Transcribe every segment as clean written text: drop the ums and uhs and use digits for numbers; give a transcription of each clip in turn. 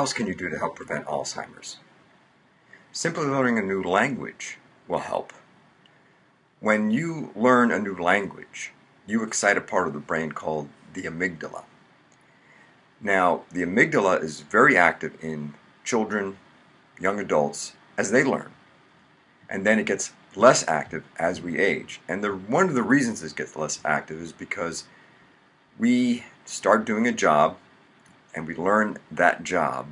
else can you do to help prevent Alzheimer's? Simply learning a new language will help. When you learn a new language, you excite a part of the brain called the amygdala. Now, the amygdala is very active in children, young adults, as they learn. And then it gets less active as we age. And one of the reasons it gets less active is because we start doing a job and we learn that job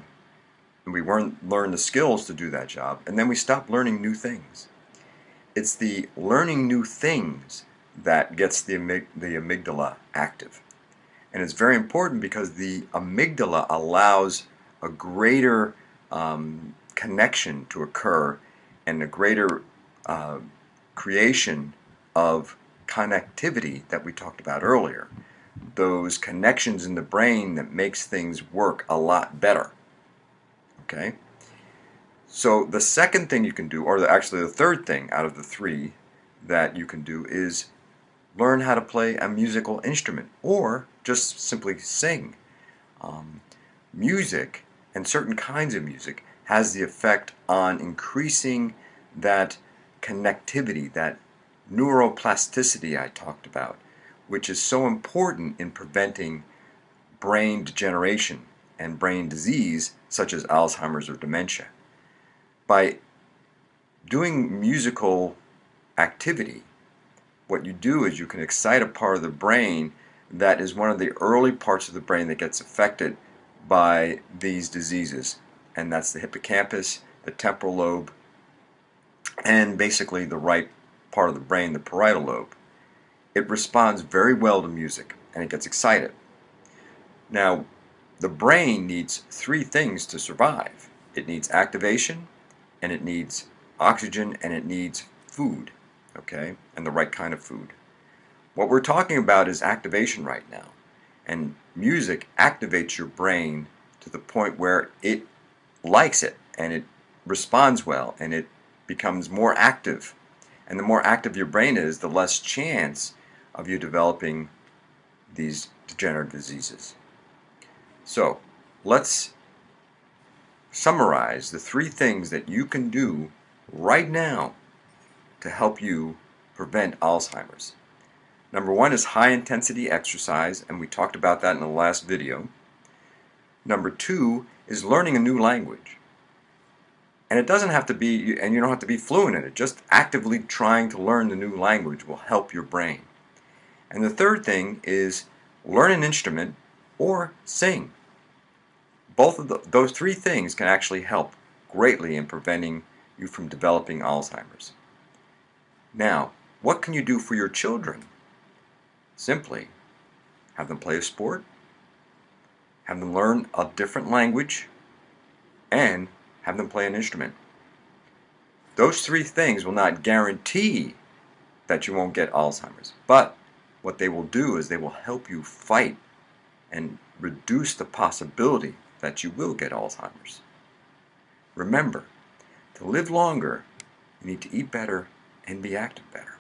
and we learn the skills to do that job, and then we stop learning new things. It's the learning new things that gets the amygdala active. And it's very important because the amygdala allows a greater connection to occur and a greater creation of connectivity that we talked about earlier. Those connections in the brain that makes things work a lot better. Okay? So the second thing you can do, or actually the third thing out of the three that you can do, is learn how to play a musical instrument or just simply sing. Music, and certain kinds of music, has the effect on increasing that connectivity, that neuroplasticity I talked about, which is so important in preventing brain degeneration and brain disease such as Alzheimer's or dementia. By doing musical activity, what you do is you can excite a part of the brain that is one of the early parts of the brain that gets affected by these diseases, and that's the hippocampus, the temporal lobe, and basically the right part of the brain, the parietal lobe. It responds very well to music and it gets excited. Now, the brain needs three things to survive. It needs activation, and it needs oxygen, and it needs food, okay, and the right kind of food. What we're talking about is activation right now, and music activates your brain to the point where it likes it, and it responds well, and it becomes more active. And the more active your brain is, the less chance of you developing these degenerative diseases. So, let's summarize the three things that you can do right now to help you prevent Alzheimer's. Number one is high intensity exercise, and we talked about that in the last video. Number two is learning a new language. And it doesn't have to be, and you don't have to be fluent in it, just actively trying to learn the new language will help your brain. And the third thing is learn an instrument or sing. Both of those three things can actually help greatly in preventing you from developing Alzheimer's. Now, what can you do for your children? Simply have them play a sport, have them learn a different language, and have them play an instrument. Those three things will not guarantee that you won't get Alzheimer's, but what they will do is they will help you fight and reduce the possibility that you will get Alzheimer's. Remember, to live longer, you need to eat better and be active better.